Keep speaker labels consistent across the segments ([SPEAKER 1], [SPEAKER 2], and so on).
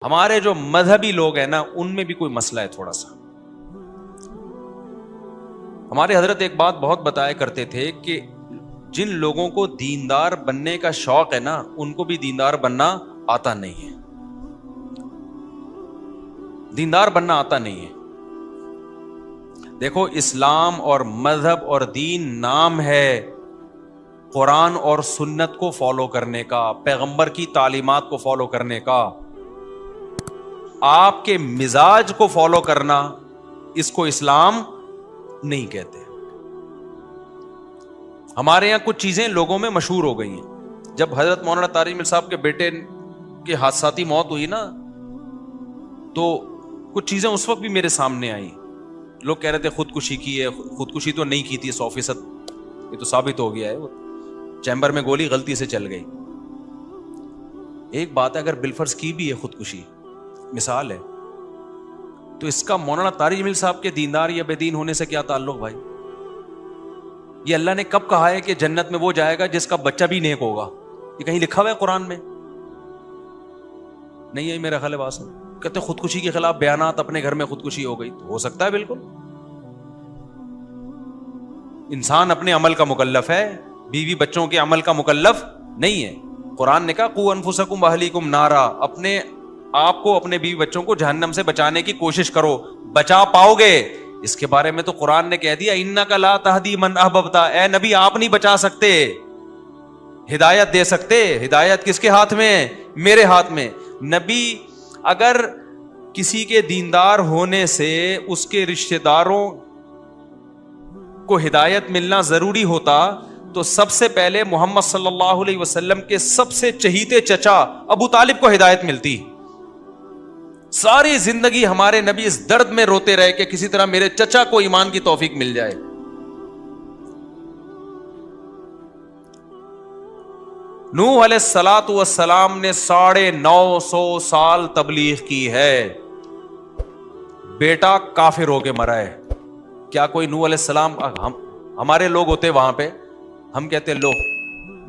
[SPEAKER 1] ہمارے جو مذہبی لوگ ہیں نا ان میں بھی کوئی مسئلہ ہے تھوڑا سا. ہمارے حضرت ایک بات بہت بتایا کرتے تھے کہ جن لوگوں کو دیندار بننے کا شوق ہے نا ان کو بھی دیندار بننا آتا نہیں ہے. دیندار بننا آتا نہیں ہے. دیکھو اسلام اور مذہب اور دین نام ہے قرآن اور سنت کو فالو کرنے کا, پیغمبر کی تعلیمات کو فالو کرنے کا. آپ کے مزاج کو فالو کرنا اس کو اسلام نہیں کہتے. ہمارے یہاں کچھ چیزیں لوگوں میں مشہور ہو گئی ہیں. جب حضرت مولانا طارق مل صاحب کے بیٹے کی حادثاتی موت ہوئی نا تو کچھ چیزیں اس وقت بھی میرے سامنے آئی. لوگ کہہ رہے تھے خودکشی کی ہے, خودکشی تو نہیں کی تھی 100%, یہ تو ثابت ہو گیا ہے, چیمبر میں گولی غلطی سے چل گئی. ایک بات ہے اگر بالفرض کی بھی ہے خودکشی, مثال ہے, تو اس کا مولانا طارق مل صاحب کے دیندار یا بے دین ہونے سے کیا تعلق بھائی؟ یہ اللہ نے کب کہا ہے کہ جنت میں وہ جائے گا جس کا بچہ بھی نیک ہوگا؟ یہ کہیں لکھا ہوا ہے قرآن میں؟ نہیں ہے میرا خیال ہے. بات کہتے خودکشی کے خلاف بیانات, اپنے گھر میں خودکشی ہو گئی, تو ہو سکتا ہے بالکل. انسان اپنے عمل کا مکلف ہے, بیوی بچوں کے عمل کا مکلف نہیں ہے. قرآن نے کہا قوا انفسکم واہلیکم نارا, اپنے آپ کو اپنے بیوی بچوں کو جہنم سے بچانے کی کوشش کرو, بچا پاؤ گے. اس کے بارے میں تو قرآن نے کہہ دیا انک لا تہدی من احببت, اے نبی آپ نہیں بچا سکتے, ہدایت دے سکتے. ہدایت کس کے ہاتھ میں؟ میرے ہاتھ میں. نبی اگر کسی کے دیندار ہونے سے اس کے رشتہ داروں کو ہدایت ملنا ضروری ہوتا تو سب سے پہلے محمد صلی اللہ علیہ وسلم کے سب سے چہیتے چچا ابو طالب کو ہدایت ملتی. ساری زندگی ہمارے نبی اس درد میں روتے رہے کہ کسی طرح میرے چچا کو ایمان کی توفیق مل جائے. نوح علیہ الصلوۃ والسلام نے 950 سال تبلیغ کی ہے, بیٹا کافر ہو کے مرا ہے. کیا کوئی نوح علیہ السلام, ہمارے لوگ ہوتے وہاں پہ, ہم کہتے لو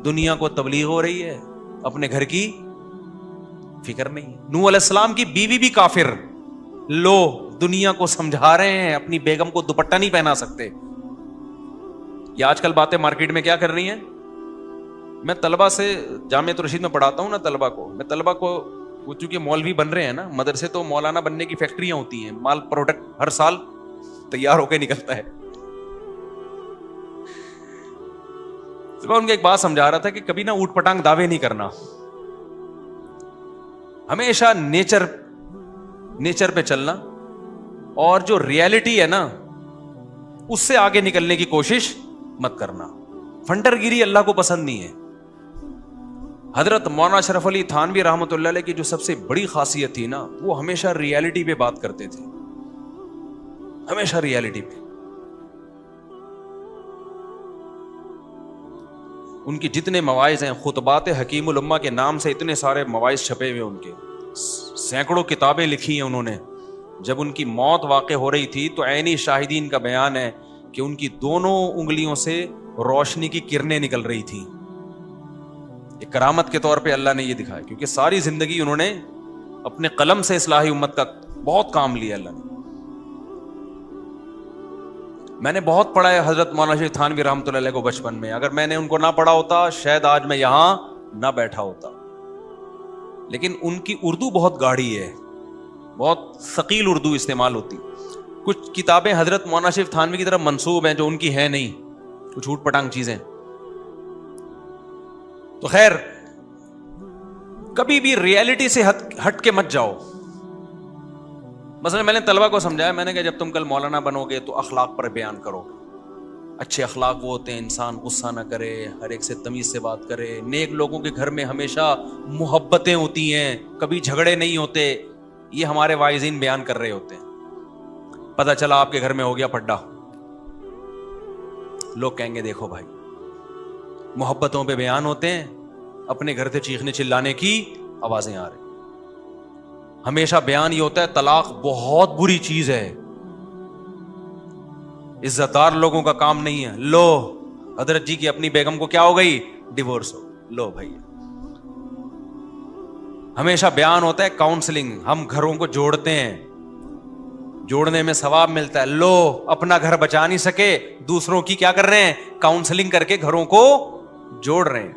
[SPEAKER 1] دنیا کو تبلیغ ہو رہی ہے, اپنے گھر کی فکر نہیں. نوح علیہ السلام کی بیوی بھی کافر, لو دنیا کو سمجھا رہے ہیں, اپنی بیگم کو دوپٹہ نہیں پہنا سکتے. یہ آج کل باتیں مارکیٹ میں کیا کر رہی ہیں. میں طلبہ سے جامعہ رشید میں پڑھاتا ہوں نا, طلبہ کو وہ چونکہ مولوی بن رہے ہیں نا, مدرسے تو مولانا بننے کی فیکٹریاں ہوتی ہیں, مال پروڈکٹ ہر سال تیار ہو کے نکلتا ہے. تو میں ان کو ایک بات سمجھا رہا تھا کہ کبھی نہ اوٹ پٹانگ دعوے نہیں کرنا, ہمیشہ نیچر پہ چلنا, اور جو ریالٹی ہے نا اس سے آگے نکلنے کی کوشش مت کرنا. فنڈر گیری اللہ کو پسند نہیں ہے. حضرت مولانا اشرف علی تھانوی رحمۃ اللہ علیہ کی جو سب سے بڑی خاصیت تھی نا, وہ ہمیشہ ریالٹی پہ بات کرتے تھے, ہمیشہ ریالٹی پہ. ان کی جتنے مواعظ ہیں, خطبات حکیم الامہ کے نام سے اتنے سارے مواعظ چھپے ہوئے, ان کے سینکڑوں کتابیں لکھی ہیں انہوں نے. جب ان کی موت واقع ہو رہی تھی تو عینی شاہدین کا بیان ہے کہ ان کی دونوں انگلیوں سے روشنی کی کرنیں نکل رہی تھی. ایک کرامت کے طور پہ اللہ نے یہ دکھایا, کیونکہ ساری زندگی انہوں نے اپنے قلم سے اصلاحی امت کا بہت کام لیا اللہ نے. میں نے بہت پڑھا ہے حضرت مولانا شیخ تھانوی رحمۃ اللہ علیہ کو بچپن میں. اگر میں نے ان کو نہ پڑھا ہوتا شاید آج میں یہاں نہ بیٹھا ہوتا. لیکن ان کی اردو بہت گاڑی ہے, بہت ثقیل اردو استعمال ہوتی. کچھ کتابیں حضرت مولانا شیخ تھانوی کی طرف منسوب ہیں جو ان کی ہیں نہیں, کچھ اوٹ پٹانگ چیزیں. تو خیر, کبھی بھی ریالٹی سے ہٹ کے مت جاؤ. مثلا میں نے طلبہ کو سمجھایا, میں نے کہا جب تم کل مولانا بنو گے تو اخلاق پر بیان کرو. اچھے اخلاق وہ ہوتے ہیں انسان غصہ نہ کرے, ہر ایک سے تمیز سے بات کرے, نیک لوگوں کے گھر میں ہمیشہ محبتیں ہوتی ہیں, کبھی جھگڑے نہیں ہوتے. یہ ہمارے واعظین بیان کر رہے ہوتے ہیں. پتہ چلا آپ کے گھر میں ہو گیا پڈا, لوگ کہیں گے دیکھو بھائی محبتوں پہ بیان ہوتے ہیں, اپنے گھر سے چیخنے چلانے کی آوازیں آ رہی. ہمیشہ بیان یہ ہوتا ہے طلاق بہت بری چیز ہے, عزت دار لوگوں کا کام نہیں ہے. لو حضرت جی کی اپنی بیگم کو کیا ہو گئی, ڈیورس ہو, لو بھائی. ہمیشہ بیان ہوتا ہے کاؤنسلنگ، ہم گھروں کو جوڑتے ہیں، جوڑنے میں ثواب ملتا ہے. لو اپنا گھر بچا نہیں سکے، دوسروں کی کیا کر رہے ہیں؟ کاؤنسلنگ کر کے گھروں کو جوڑ رہے ہیں.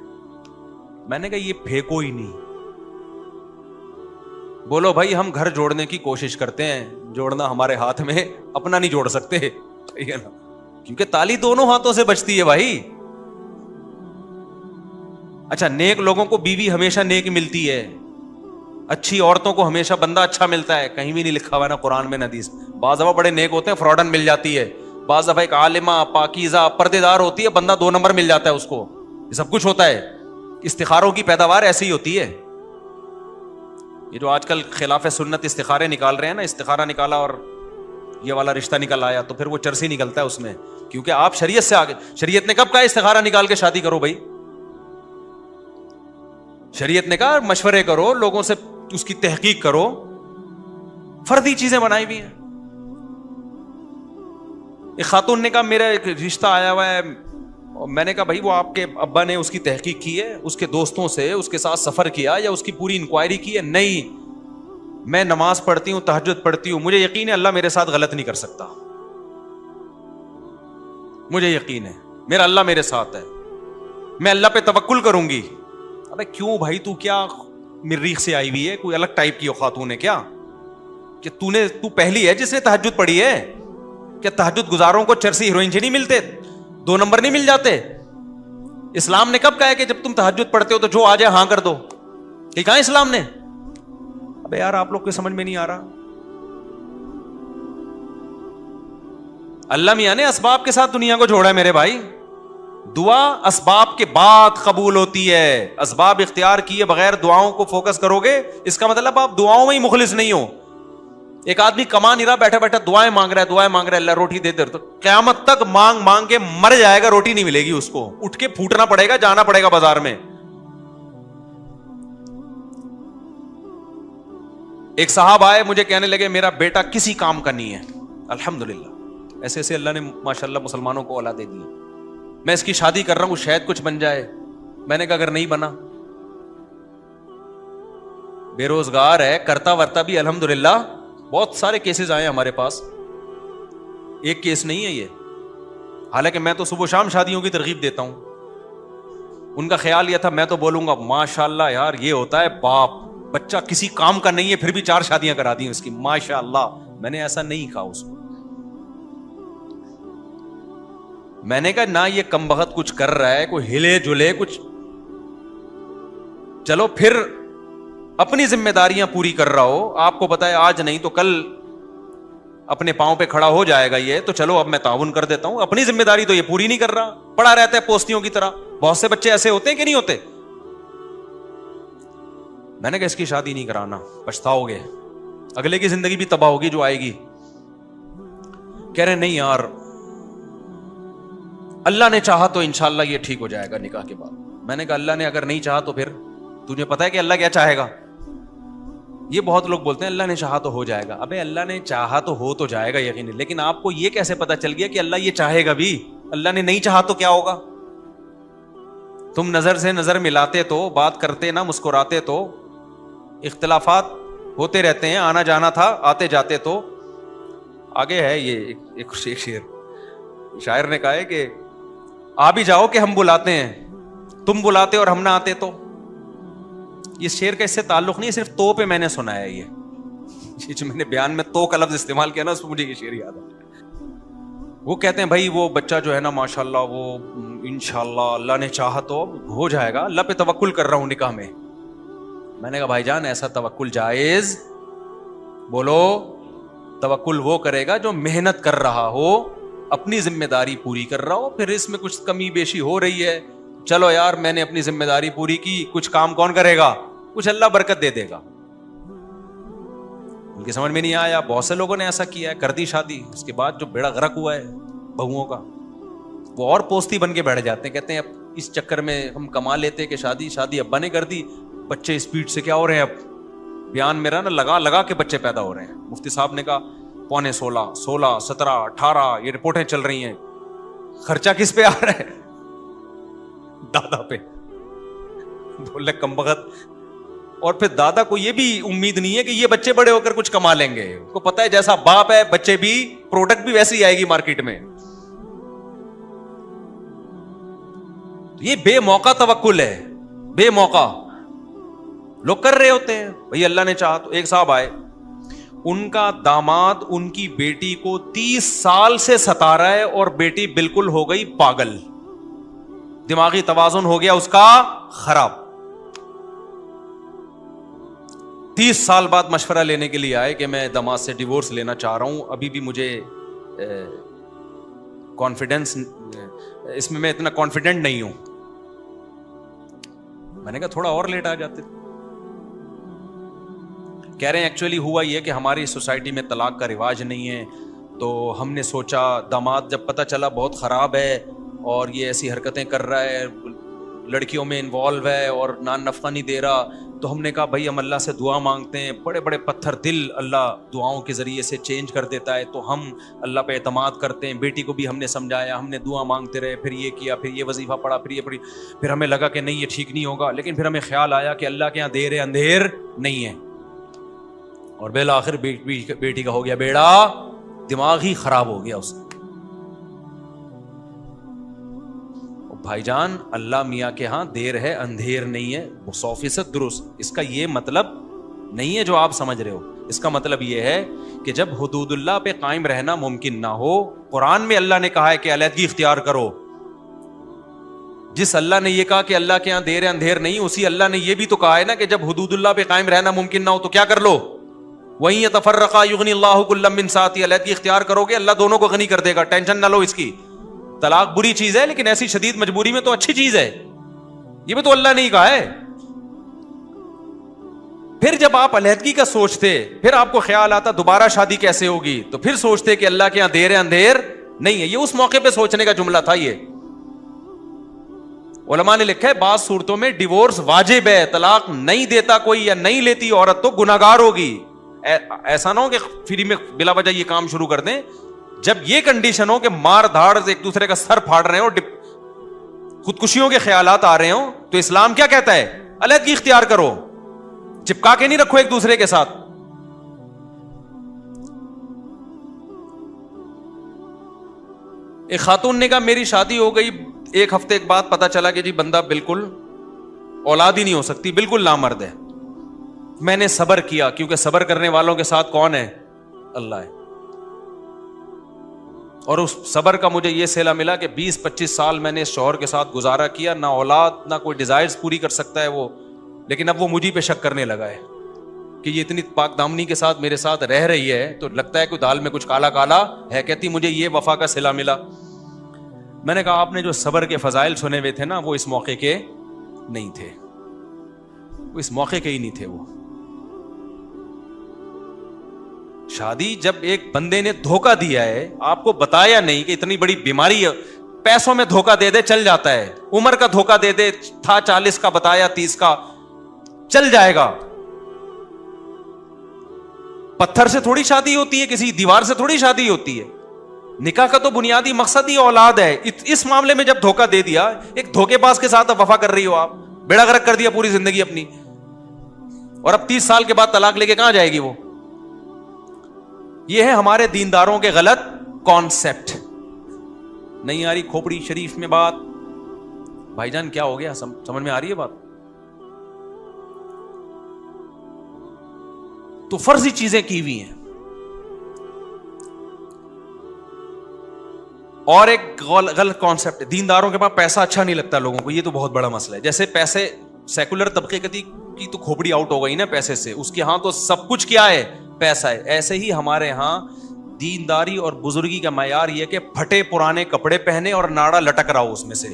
[SPEAKER 1] میں نے کہا یہ پھینکو ہی نہیں. بولو بھائی ہم گھر جوڑنے کی کوشش کرتے ہیں، جوڑنا ہمارے ہاتھ میں، اپنا نہیں جوڑ سکتے، ٹھیک ہے نا، کیونکہ تالی دونوں ہاتھوں سے بچتی ہے بھائی. اچھا نیک لوگوں کو بیوی ہمیشہ نیک ملتی ہے، اچھی عورتوں کو ہمیشہ بندہ اچھا ملتا ہے، کہیں بھی نہیں لکھا ہوا ہے نا قرآن میں نہ حدیث. بعض دفعہ بڑے نیک ہوتے ہیں فراڈن مل جاتی ہے، بعض دفعہ ایک عالمہ پاکیزہ پردے دار ہوتی ہے، بندہ 2 نمبر مل جاتا ہے اس کو. یہ سب کچھ ہوتا ہے. استخاروں کی پیداوار ایسی ہی ہوتی ہے. یہ جو آج کل خلاف سنت استخارے نکال رہے ہیں نا، استخارہ نکالا اور یہ والا رشتہ نکل آیا، تو پھر وہ چرسی نکلتا ہے اس میں، کیونکہ آپ شریعت سے آگے. شریعت نے کب کہا استخارہ نکال کے شادی کرو بھائی؟ شریعت نے کہا مشورے کرو، لوگوں سے اس کی تحقیق کرو. فردی چیزیں بنائی ہوئی ہیں. ایک خاتون نے کہا میرا ایک رشتہ آیا ہوا ہے، میں نے کہا بھائی وہ آپ کے ابا نے اس کی تحقیق کی ہے، اس کے دوستوں سے اس کے ساتھ سفر کیا یا اس کی پوری انکوائری کی ہے؟ نہیں، میں نماز پڑھتی ہوں، تہجد پڑھتی ہوں، مجھے یقین ہے اللہ میرے ساتھ غلط نہیں کر سکتا، مجھے یقین ہے میرا اللہ میرے ساتھ ہے، میں اللہ پہ توکل کروں گی. ابے کیوں بھائی، تو کیا مریخ سے آئی ہوئی ہے؟ کوئی الگ ٹائپ کی خاتون ہے کیا کہ تو پہلی ہے جس نے تہجد پڑھی ہے؟ کیا تہجد گزاروں کو چرسی ہیروئن سے نہیں ملتے، 2 نمبر نہیں مل جاتے؟ اسلام نے کب کہا ہے کہ جب تم تہجد پڑھتے ہو تو جو آ جائے ہاں کر دو؟ یہ کہا اسلام نے؟ ابے یار آپ لوگ کو سمجھ میں نہیں آ رہا. اللہ میاں نے اسباب کے ساتھ دنیا کو جوڑا ہے میرے بھائی. دعا اسباب کے بعد قبول ہوتی ہے. اسباب اختیار کیے بغیر دعاؤں کو فوکس کرو گے، اس کا مطلب آپ دعاؤں میں ہی مخلص نہیں ہو. ایک آدمی کما نہیں رہا، بیٹھا بیٹھا دعائیں مانگ رہا ہے، اللہ روٹی دے دے، تو قیامت تک مانگ مانگ کے مر جائے گا، روٹی نہیں ملے گی اس کو، اٹھ کے پھوٹنا پڑے گا، جانا پڑے گا بازار میں. ایک صاحب آئے مجھے کہنے لگے میرا بیٹا کسی کام کا نہیں ہے. الحمدللہ ایسے ایسے اللہ نے ماشاءاللہ مسلمانوں کو اولاد دے دی. میں اس کی شادی کر رہا ہوں شاید کچھ بن جائے. میں نے کہا اگر نہیں بنا، بے روزگار ہے، کرتا ورتا بھی الحمدللہ. بہت سارے کیسز آئے ہمارے پاس، ایک کیس نہیں ہے یہ. حالانکہ میں تو صبح شام شادیوں کی ترغیب دیتا ہوں. ان کا خیال یہ تھا میں تو بولوں گا ماشاءاللہ یار یہ ہوتا ہے باپ، بچہ کسی کام کا نہیں ہے پھر بھی 4 شادیاں کرا دی اس کی، ماشاءاللہ. میں نے ایسا نہیں کہا اس کو. میں نے کہا نہ یہ کم بخت کچھ کر رہا ہے، کوئی ہلے جلے کچھ، چلو پھر اپنی ذمہ داریاں پوری کر رہا ہو. آپ کو پتا ہے آج نہیں تو کل اپنے پاؤں پہ کھڑا ہو جائے گا یہ، تو چلو اب میں تعاون کر دیتا ہوں. اپنی ذمہ داری تو یہ پوری نہیں کر رہا، پڑا رہتا ہے پوستیوں کی طرح. بہت سے بچے ایسے ہوتے ہیں کہ نہیں ہوتے. میں نے کہا اس کی شادی نہیں کرانا، پچھتاؤ گے، اگلے کی زندگی بھی تباہ ہوگی جو آئے گی. کہہ رہے نہیں یار اللہ نے چاہا تو انشاءاللہ یہ ٹھیک ہو جائے گا نکاح کے بعد. میں نے کہا اللہ نے اگر نہیں چاہا تو پھر تجھے پتا ہے کہ اللہ کیا چاہے گا؟ یہ بہت لوگ بولتے ہیں اللہ نے چاہا تو ہو جائے گا. ابے اللہ نے چاہا تو ہو تو جائے گا یقینی، لیکن آپ کو یہ کیسے پتا چل گیا کہ اللہ یہ چاہے گا بھی؟ اللہ نے نہیں چاہا تو کیا ہوگا؟ تم نظر سے نظر ملاتے تو، بات کرتے نہ مسکراتے تو، اختلافات ہوتے رہتے ہیں، آنا جانا تھا آتے جاتے تو. آگے ہے یہ ایک شعر، شاعر نے کہا ہے کہ آ بھی جاؤ کہ ہم بلاتے ہیں، تم بلاتے اور ہم نہ آتے تو. یہ شعر کا اس سے تعلق نہیں ہے، صرف تو پہ میں نے سنا ہے. یہ جو میں نے بیان میں تو کا لفظ استعمال کیا نا، اس پہ مجھے یہ شعر یاد ہے. وہ کہتے ہیں بھائی وہ بچہ جو ہے نا ماشاءاللہ وہ انشاءاللہ اللہ نے چاہا تو ہو جائے گا، اللہ پہ توکل کر رہا ہوں نکاح میں. میں نے کہا بھائی جان ایسا توکل جائز؟ بولو توکل وہ کرے گا جو محنت کر رہا ہو، اپنی ذمہ داری پوری کر رہا ہو. پھر اس میں کچھ کمی بیشی ہو رہی ہے، چلو یار میں نے اپنی ذمہ داری پوری کی، کچھ کام کون کرے گا؟ کچھ اللہ برکت دے دے گا. ان کی سمجھ میں نہیں آیا. بہت سے لوگوں نے ایسا کیا ہے، کر دی شادی، اس کے بعد جو بیڑا غرق ہوا ہے بہوؤں کا، وہ اور پوستی بن کے بیٹھ جاتے ہیں. کہتے ہیں اب اس چکر میں ہم کما لیتے کہ شادی ابا نے کر دی، بچے اسپیڈ سے کیا ہو رہے ہیں. اب بیان میرا نا لگا کے بچے پیدا ہو رہے ہیں. مفتی صاحب نے کہا 15.5 16 17 18 یہ رپورٹیں چل رہی ہیں. خرچہ کس پہ آ رہا ہے؟ دادا پہ. بولے کم بخت اور پھر دادا کو یہ بھی امید نہیں ہے کہ یہ بچے بڑے ہو کر کچھ کما لیں گے. اس کو پتا ہے جیسا باپ ہے بچے بھی, پروڈکٹ بھی ویسی آئے گی مارکیٹ میں. یہ بے موقع توکل ہے, بے موقع لوگ کر رہے ہوتے ہیں. بھئی اللہ نے چاہا تو. ایک صاحب آئے, ان کا داماد ان کی بیٹی کو 30 سال سے ستا رہا ہے اور بیٹی بالکل ہو گئی پاگل, دماغی توازن ہو گیا اس کا خراب. 30 سال بعد مشورہ لینے کے لیے آئے کہ میں داماد سے ڈیورس لینا چاہ رہا ہوں, ابھی بھی مجھے کانفیڈنس اس میں اتنا کانفیڈنٹ نہیں ہوں. میں نے کہا تھوڑا اور لیٹ آ جاتے. کہہ رہے ہیں ایکچولی ہوا یہ کہ ہماری سوسائٹی میں طلاق کا رواج نہیں ہے, تو ہم نے سوچا داماد جب پتہ چلا بہت خراب ہے اور یہ ایسی حرکتیں کر رہا ہے, لڑکیوں میں انوالو ہے اور نان نفقہ نہیں دے رہا, تو ہم نے کہا بھائی ہم اللہ سے دعا مانگتے ہیں, بڑے بڑے پتھر دل اللہ دعاؤں کے ذریعے سے چینج کر دیتا ہے, تو ہم اللہ پہ اعتماد کرتے ہیں. بیٹی کو بھی ہم نے سمجھایا, ہم نے دعا مانگتے رہے, پھر یہ کیا, پھر یہ وظیفہ پڑھا, پھر یہ پڑھی, پھر ہمیں لگا کہ نہیں یہ ٹھیک نہیں ہوگا, لیکن پھر ہمیں خیال آیا کہ اللہ کے یہاں دیر اندھیر نہیں ہے, اور بالآخر بیٹی کا ہو گیا بیڑا, دماغ ہی خراب ہو گیا اس کا. بھائی جان اللہ میاں کے ہاں دیر ہے اندھیر نہیں ہے, 100% درست. اس کا یہ مطلب نہیں ہے جو آپ سمجھ رہے ہو. اس کا مطلب یہ ہے کہ جب حدود اللہ پہ قائم رہنا ممکن نہ ہو, قرآن میں اللہ نے کہا ہے کہ علیحدگی اختیار کرو. جس اللہ نے یہ کہا کہ اللہ کے یہاں دیر ہے اندھیر نہیں, اسی اللہ نے یہ بھی تو کہا ہے نا کہ جب حدود اللہ پہ قائم رہنا ممکن نہ ہو تو کیا کر لو, وہیں یتفرقا یغنی اللہ کلا من سعتی. علیحدگی اختیار کرو گے اللہ دونوں کو غنی کر دے گا, ٹینشن نہ لو اس کی. طلاق بری چیز ہے لیکن ایسی شدید مجبوری میں تو اچھی چیز ہے, یہ بھی تو اللہ نے ہی کہا ہے. پھر جب آپ علیحدگی کا سوچتے, پھر آپ کو خیال آتا دوبارہ شادی کیسے ہوگی, تو پھر سوچتے کہ اللہ کے یہاں دیر ہے اندھیر نہیں ہے. یہ اس موقع پہ سوچنے کا جملہ تھا. یہ علماء نے لکھا ہے بعض صورتوں میں ڈیورس واجب ہے, طلاق نہیں دیتا کوئی یا نہیں لیتی عورت تو گناہگار ہوگی. ایسا نہ ہو کہ فری میں بلا وجہ یہ کام شروع کر دیں. جب یہ کنڈیشن ہو کہ مار دھاڑ ایک دوسرے کا سر پھاڑ رہے ہو, خودکشیوں کے خیالات آ رہے ہوں, تو اسلام کیا کہتا ہے, علیحدگی اختیار کرو, چپکا کے نہیں رکھو ایک دوسرے کے ساتھ. ایک خاتون نے کہا میری شادی ہو گئی, 1 ہفتے کے بعد پتا چلا کہ جی بندہ بالکل اولاد ہی نہیں ہو سکتی, بالکل نامرد ہے. میں نے صبر کیا, کیونکہ صبر کرنے والوں کے ساتھ کون ہے, اللہ ہے. اور اس صبر کا مجھے یہ صلہ ملا کہ 20-25 سال میں نے اس شوہر کے ساتھ گزارا کیا, نہ اولاد نہ کوئی ڈیزائرز پوری کر سکتا ہے وہ, لیکن اب وہ مجھے پہ شک کرنے لگا ہے کہ یہ اتنی پاک دامنی کے ساتھ میرے ساتھ رہ رہی ہے تو لگتا ہے کہ دال میں کچھ کالا کالا ہے. کہتی مجھے یہ وفا کا صلہ ملا. میں نے کہا آپ نے جو صبر کے فضائل سنے ہوئے تھے نا وہ اس موقع کے نہیں تھے, وہ اس موقع کے ہی نہیں تھے. وہ شادی جب ایک بندے نے دھوکہ دیا ہے, آپ کو بتایا نہیں کہ اتنی بڑی بیماری ہے, پیسوں میں دھوکہ دے دے چل جاتا ہے, عمر کا دھوکہ دے دے, تھا 40 کا بتایا 30 کا, چل جائے گا. پتھر سے تھوڑی شادی ہوتی ہے, کسی دیوار سے تھوڑی شادی ہوتی ہے. نکاح کا تو بنیادی مقصد ہی اولاد ہے. اس معاملے میں جب دھوکہ دے دیا, ایک دھوکے باز کے ساتھ وفا کر رہی ہو آپ, بیڑا غرق کر دیا پوری زندگی اپنی, اور اب 30 سال کے بعد طلاق لے کے کہاں جائے گی وہ. یہ ہے ہمارے دینداروں کے غلط کانسیپٹ. نہیں آ رہی کھوپڑی شریف میں بات, بھائی جان کیا ہو گیا, سمجھ میں آ رہی ہے بات. تو فرضی چیزیں کی ہوئی ہیں. اور ایک غلط کانسیپٹ, دینداروں کے پاس پیسہ اچھا نہیں لگتا لوگوں کو, یہ تو بہت بڑا مسئلہ ہے. جیسے پیسے سیکولر طبقے کی تو کھوپڑی آؤٹ ہو گئی نا پیسے سے, اس کے ہاں تو سب کچھ کیا ہے, پیسہ ہے. ایسے ہی ہمارے ہاں دینداری اور بزرگی کا معیار یہ کہ پھٹے پرانے کپڑے پہنے اور ناڑا لٹک رہا ہو اس میں سے.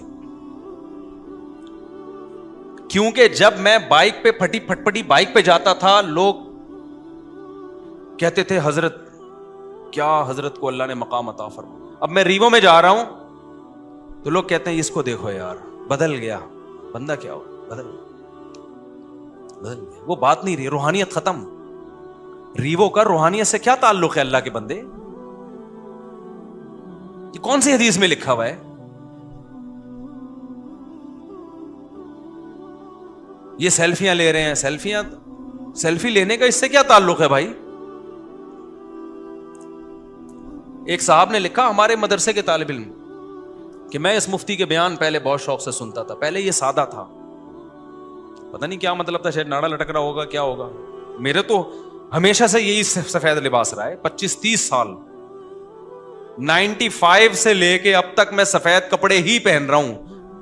[SPEAKER 1] کیونکہ جب میں بائک پہ پھٹی پھٹپٹی بائک پہ جاتا تھا, لوگ کہتے تھے حضرت کیا, حضرت کو اللہ نے مقام عطا فرمایا. اب میں ریوو میں جا رہا ہوں تو لوگ کہتے ہیں اس کو دیکھو یار بدل گیا, بندہ کیا ہو, بدل گیا. وہ بات نہیں رہی, روحانیت ختم. ریوو کا روحانیت سے کیا تعلق ہے, اللہ کے بندے, یہ کون سی حدیث میں لکھا ہوا ہے, یہ سیلفیاں لے رہے ہیں. سیلفی لینے کا اس سے کیا تعلق ہے بھائی؟ ایک صاحب نے لکھا ہمارے مدرسے کے طالب علم کہ میں اس مفتی کے بیان پہلے بہت شوق سے سنتا تھا. پہلے یہ سادہ تھا, پتہ نہیں کیا مطلب تھا, شاید ناڑا لٹک رہا ہوگا, کیا ہوگا. میرے تو ہمیشہ سے یہی سفید لباس رہا ہے, 25-30 سال, 95 سے لے کے اب تک میں سفید کپڑے ہی پہن رہا ہوں.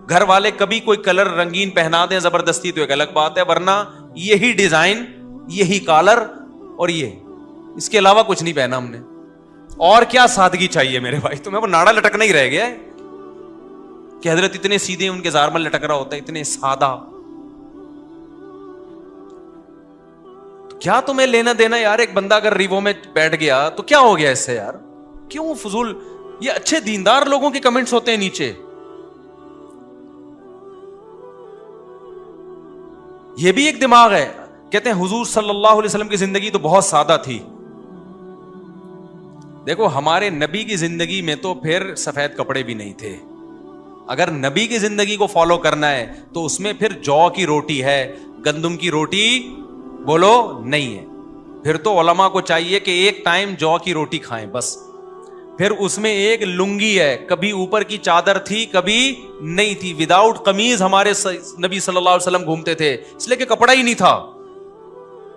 [SPEAKER 1] گھر والے کبھی کوئی کلر رنگین پہنا دیں زبردستی تو ایک الگ بات ہے, ورنہ یہی ڈیزائن, یہی کالر, اور یہ, اس کے علاوہ کچھ نہیں پہنا ہم نے. اور کیا سادگی چاہیے میرے بھائی؟ تمہیں وہ ناڑا لٹکنا ہی رہ گیا ہے کہ حضرت اتنے سیدھے ان کے زارمل لٹک رہا ہوتا ہے, اتنے سادہ. کیا تمہیں لینا دینا یار؟ ایک بندہ اگر ریوو میں بیٹھ گیا تو کیا ہو گیا اس سے یار؟ کیوں فضول؟ یہ اچھے دیندار لوگوں کے کمنٹس ہوتے ہیں نیچے. یہ بھی ایک دماغ ہے. کہتے ہیں حضور صلی اللہ علیہ وسلم کی زندگی تو بہت سادہ تھی. دیکھو ہمارے نبی کی زندگی میں تو پھر سفید کپڑے بھی نہیں تھے. اگر نبی کی زندگی کو فالو کرنا ہے تو اس میں پھر جو کی روٹی ہے, گندم کی روٹی بولو نہیں ہے. پھر تو علماء کو چاہیے کہ ایک ٹائم جو کی روٹی کھائیں بس. پھر اس میں ایک لنگی ہے, کبھی اوپر کی چادر تھی کبھی نہیں تھی. وداؤٹ قمیض ہمارے نبی صلی اللہ علیہ وسلم گھومتے تھے, اس لیے کہ کپڑا ہی نہیں تھا.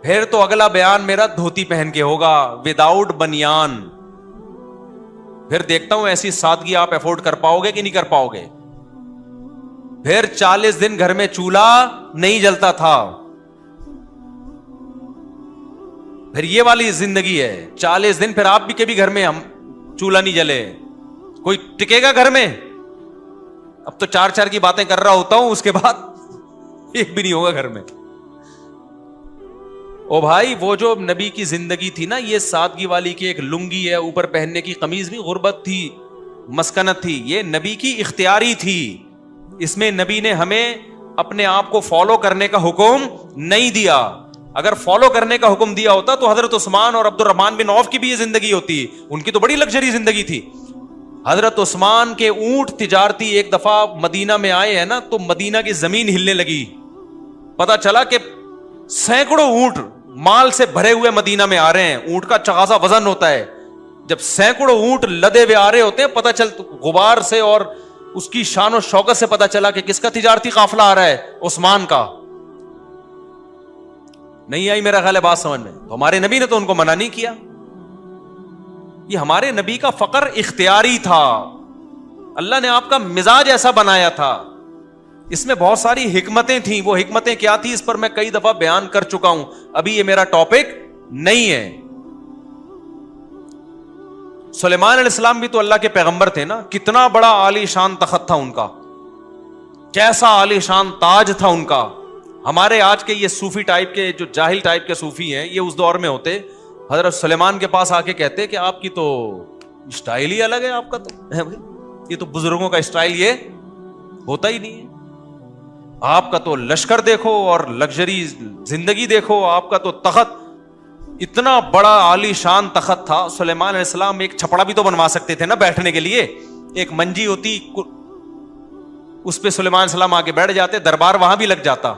[SPEAKER 1] پھر تو اگلا بیان میرا دھوتی پہن کے ہوگا, وداؤٹ بنیان. پھر دیکھتا ہوں ایسی سادگی آپ افورڈ کر پاؤ گے کہ نہیں کر پاؤ گے. پھر 40 دن گھر میں چولہا نہیں جلتا تھا. پھر یہ والی زندگی ہے, 40 دن پھر آپ بھی کبھی گھر میں ہم چولہا نہیں جلے. کوئی ٹکے گا گھر میں؟ اب تو 4 کی باتیں کر رہا ہوتا ہوں, اس کے بعد ایک بھی نہیں ہوگا گھر میں. او بھائی وہ جو نبی کی زندگی تھی نا, یہ سادگی والی کی, ایک لنگی ہے, اوپر پہننے کی قمیض بھی, غربت تھی, مسکنت تھی, یہ نبی کی اختیاری تھی. اس میں نبی نے ہمیں اپنے آپ کو فالو کرنے کا حکم نہیں دیا. اگر فالو کرنے کا حکم دیا ہوتا تو حضرت عثمان اور عبد الرحمن بن عوف کی بھی یہ زندگی ہوتی. ان کی تو بڑی لگژری زندگی تھی. حضرت عثمان کے اونٹ تجارتی ایک دفعہ مدینہ میں آئے ہیں نا, تو مدینہ کی زمین ہلنے لگی. پتا چلا کہ سینکڑوں اونٹ مال سے بھرے ہوئے مدینہ میں آ رہے ہیں. اونٹ کا چغازا وزن ہوتا ہے. جب سینکڑوں اونٹ لدے ہوئے آ رہے ہوتے ہیں, پتا چل غبار سے اور اس کی شان و شوکت سے پتا چلا کہ کس کا تجارتی قافلہ آ رہا ہے, عثمان کا. نہیں آئی میرا خیال ہے بات سمجھ میں؟ تو ہمارے نبی نے تو ان کو منع نہیں کیا. یہ ہمارے نبی کا فقر اختیاری تھا. اللہ نے آپ کا مزاج ایسا بنایا تھا. اس میں بہت ساری حکمتیں تھیں. وہ حکمتیں کیا تھی اس پر میں کئی دفعہ بیان کر چکا ہوں, ابھی یہ میرا ٹاپک نہیں ہے. سلیمان علیہ السلام بھی تو اللہ کے پیغمبر تھے نا. کتنا بڑا عالی شان تخت تھا ان کا, کیسا عالی شان تاج تھا ان کا. ہمارے آج کے یہ صوفی ٹائپ کے, جو جاہل ٹائپ کے صوفی ہیں, یہ اس دور میں ہوتے, حضرت سلیمان کے پاس آ کے کہتے کہ آپ کی تو اسٹائل ہی الگ ہے. آپ کا تو یہ تو بزرگوں کا اسٹائل یہ ہوتا ہی نہیں ہے. آپ کا تو لشکر دیکھو اور لگژری زندگی دیکھو. آپ کا تو تخت اتنا بڑا عالی شان تخت تھا. سلیمان علیہ السلام ایک چھپڑا بھی تو بنوا سکتے تھے نا بیٹھنے کے لیے. ایک منجی ہوتی, اس پہ سلیمان علیہ السلام آگے بیٹھ جاتے, دربار وہاں بھی لگ جاتا.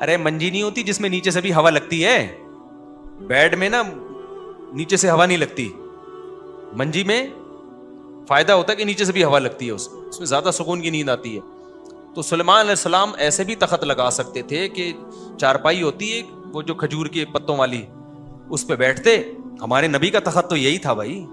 [SPEAKER 1] ارے منجی نہیں ہوتی جس میں نیچے سے بھی ہوا لگتی ہے. بیڈ میں نا نیچے سے ہوا نہیں لگتی. منجی میں فائدہ ہوتا ہے کہ نیچے سے بھی ہوا لگتی ہے, اس میں زیادہ سکون کی نیند آتی ہے. تو سلیمان علیہ السلام ایسے بھی تخت لگا سکتے تھے کہ چارپائی ہوتی ہے وہ جو کھجور کے پتوں والی, اس پہ بیٹھتے. ہمارے نبی کا تخت تو یہی تھا بھائی.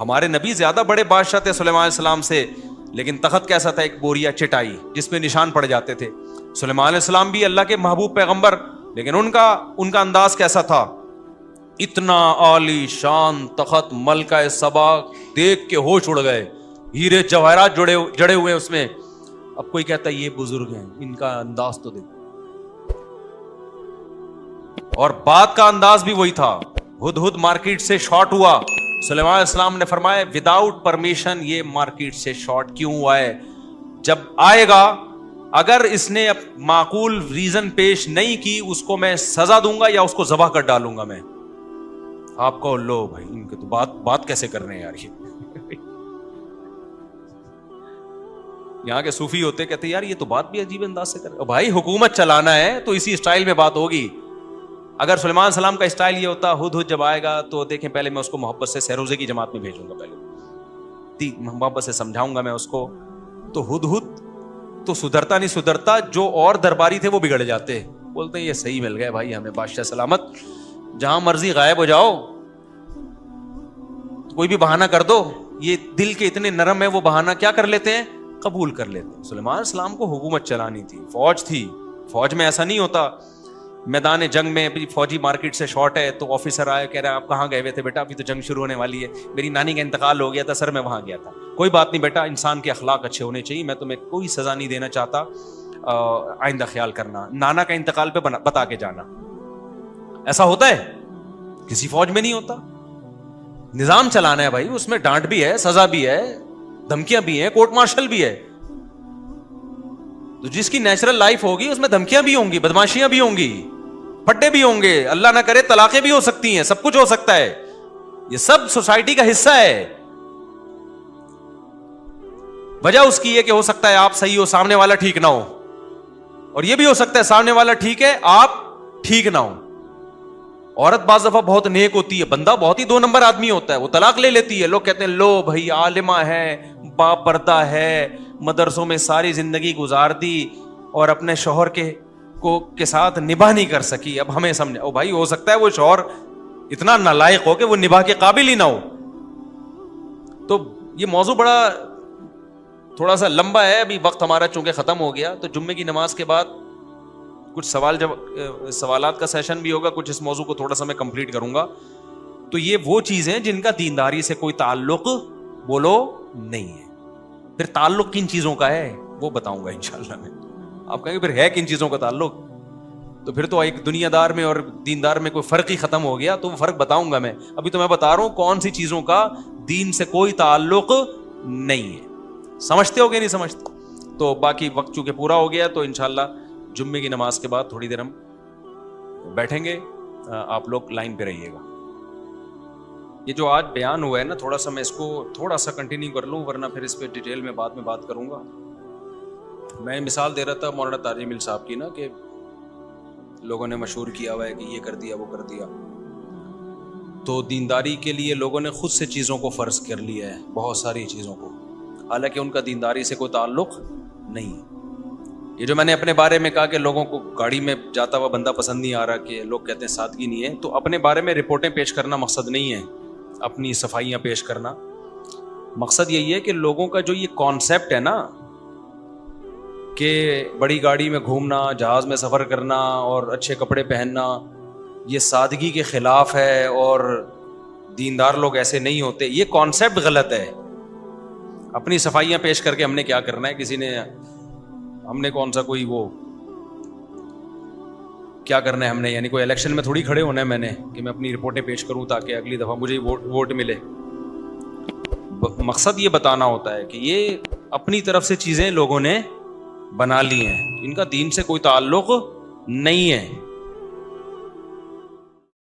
[SPEAKER 1] ہمارے نبی زیادہ بڑے بادشاہ تھے سلیمان علیہ السلام سے, لیکن تخت کیسا تھا؟ ایک بوریا چٹائی جس پہ نشان پڑ جاتے تھے. سلیمان علیہ السلام بھی اللہ کے محبوب پیغمبر, لیکن ان کا انداز کیسا تھا؟ اتنا عالی شان تخت, ملکہ سبا دیکھ کے ہوش اڑ گئے. ہیرے جواہرات جڑے ہوئے اس میں. اب کوئی کہتا ہے یہ بزرگ ہیں, ان کا انداز تو دیکھو. اور بات کا انداز بھی وہی تھا. ہدہد مارکیٹ سے شارٹ ہوا, سلیمان علیہ السلام نے فرمایا وداؤٹ پرمیشن یہ مارکیٹ سے شارٹ کیوں ہوا ہے؟ جب آئے گا اگر اس نے معقول ریزن پیش نہیں کی, اس کو میں سزا دوں گا یا اس کو ذبح کر ڈالوں گا میں. آپ کو لو بھائی ان کے تو بات کیسے کر رہے ہیں یار یہ. یہاں کے صوفی ہوتے کہتے یار یہ تو بات بھی عجیب انداز سے کر. بھائی حکومت چلانا ہے تو اسی اسٹائل میں بات ہوگی. اگر سلیمان السلام کا اسٹائل یہ ہوتا ہد ہد جب آئے گا تو دیکھیں پہلے میں اس کو محبت سے سہروزے کی جماعت میں بھیجوں گا, پہلے محبت سے سمجھاؤں گا میں اس کو, تو ہد ہد تو سدھرتا نہیں سدھرتا, جو اور درباری تھے وہ بگڑ جاتے. بولتے ہیں یہ صحیح مل گئے بھائی ہمیں بادشاہ سلامت, جہاں مرضی غائب ہو جاؤ, کوئی بھی بہانہ کر دو. یہ دل کے اتنے نرم ہے وہ بہانہ کیا کر لیتے ہیں, قبول کر لیتے ہیں. سلیمان السلام کو حکومت چلانی تھی, فوج تھی. فوج میں ایسا نہیں ہوتا میدان جنگ میں فوجی مارکیٹ سے شارٹ ہے تو آفیسر آئے کہہ رہا ہے آپ کہاں گئے ہوئے تھے بیٹا, ابھی تو جنگ شروع ہونے والی ہے, میری نانی کا انتقال ہو گیا تھا سر میں وہاں گیا تھا. کوئی بات نہیں بیٹا, انسان کے اخلاق اچھے ہونے چاہیے, میں تمہیں کوئی سزا نہیں دینا چاہتا, آئندہ خیال کرنا. نانا کا انتقال پہ بتا کے جانا. ایسا ہوتا ہے کسی فوج میں نہیں ہوتا. نظام چلانا ہے بھائی, اس میں ڈانٹ بھی ہے, سزا بھی ہے, دھمکیاں بھی ہیں, کورٹ مارشل بھی ہے. تو جس کی نیچرل لائف ہوگی اس میں دھمکیاں بھی ہوں گی, بدماشیاں بھی ہوں گی, پھٹے بھی ہوں گے, اللہ نہ کرے طلاقیں بھی ہو سکتی ہیں, سب کچھ ہو سکتا ہے. یہ سب سوسائٹی کا حصہ ہے. وجہ اس کی ہے کہ ہو سکتا ہے آپ صحیح ہو, سامنے والا ٹھیک نہ ہو, اور یہ بھی ہو سکتا ہے سامنے والا ٹھیک ہے, آپ ٹھیک نہ ہو. عورت بعض دفعہ بہت نیک ہوتی ہے, بندہ بہت ہی 2 نمبر آدمی ہوتا ہے, وہ طلاق لے لیتی ہے. لوگ کہتے ہیں لو بھائی عالمہ ہے, با پردہ ہے, مدرسوں میں ساری زندگی گزار دی اور اپنے شوہر کے ساتھ نباہ نہیں کر سکی. اب ہمیں سمجھا, او بھائی ہو سکتا ہے وہ شوہر اتنا نالائق ہو کہ وہ نباہ کے قابل ہی نہ ہو. تو یہ موضوع بڑا تھوڑا سا لمبا ہے, ابھی وقت ہمارا چونکہ ختم ہو گیا, تو جمعے کی نماز کے بعد کچھ سوالات کا سیشن بھی ہوگا, کچھ اس موضوع کو تھوڑا سا میں کمپلیٹ کروں گا. تو یہ وہ چیزیں جن کا دینداری سے کوئی تعلق بولو نہیں ہے. پھر تعلق کن چیزوں کا ہے وہ بتاؤں گا انشاءاللہ میں. آپ کہیں گے پھر ہے کن چیزوں کا تعلق, تو پھر تو ایک دنیا دار میں اور دیندار میں کوئی فرق ہی ختم ہو گیا. تو وہ فرق بتاؤں گا میں. ابھی تو میں بتا رہا ہوں کون سی چیزوں کا دین سے کوئی تعلق نہیں ہے. سمجھتے ہو گے نہیں سمجھتے؟ تو باقی وقت چونکہ پورا ہو گیا تو انشاءاللہ جمعے کی نماز کے بعد تھوڑی دیر ہم بیٹھیں گے, آپ لوگ لائن پہ رہیے گا. یہ جو آج بیان ہوا ہے نا, تھوڑا سا میں اس کو تھوڑا سا کنٹینیو کر لوں, ورنہ پھر اس پہ ڈیٹیل میں بات کروں گا. میں مثال دے رہا تھا مولانا تاج مل صاحب کی نا, کہ لوگوں نے مشہور کیا ہوا ہے کہ یہ کر دیا وہ کر دیا. تو دینداری کے لیے لوگوں نے خود سے چیزوں کو فرض کر لیا ہے, بہت ساری چیزوں کو, حالانکہ ان کا دینداری سے کوئی تعلق نہیں ہے. یہ جو میں نے اپنے بارے میں کہا کہ لوگوں کو گاڑی میں جاتا ہوا بندہ پسند نہیں آ رہا, کہ لوگ کہتے ہیں سادگی نہیں ہے, تو اپنے بارے میں رپورٹیں پیش کرنا مقصد نہیں ہے, اپنی صفائیاں پیش کرنا. مقصد یہی ہے کہ لوگوں کا جو یہ کانسیپٹ ہے نا کہ بڑی گاڑی میں گھومنا, جہاز میں سفر کرنا اور اچھے کپڑے پہننا, یہ سادگی کے خلاف ہے اور دیندار لوگ ایسے نہیں ہوتے, یہ کانسیپٹ غلط ہے. اپنی صفائیاں پیش کر کے ہم نے کیا کرنا ہے, کسی نے ہم نے کون سا کوئی وہ کیا کرنا ہے ہم نے, یعنی کوئی الیکشن میں تھوڑی کھڑے ہونا ہے میں نے کہ میں اپنی رپورٹیں پیش کروں تاکہ اگلی دفعہ مجھے ووٹ ملے. مقصد یہ بتانا ہوتا ہے کہ یہ اپنی طرف سے چیزیں لوگوں نے بنا لی ہیں, ان کا دین سے کوئی تعلق نہیں ہے.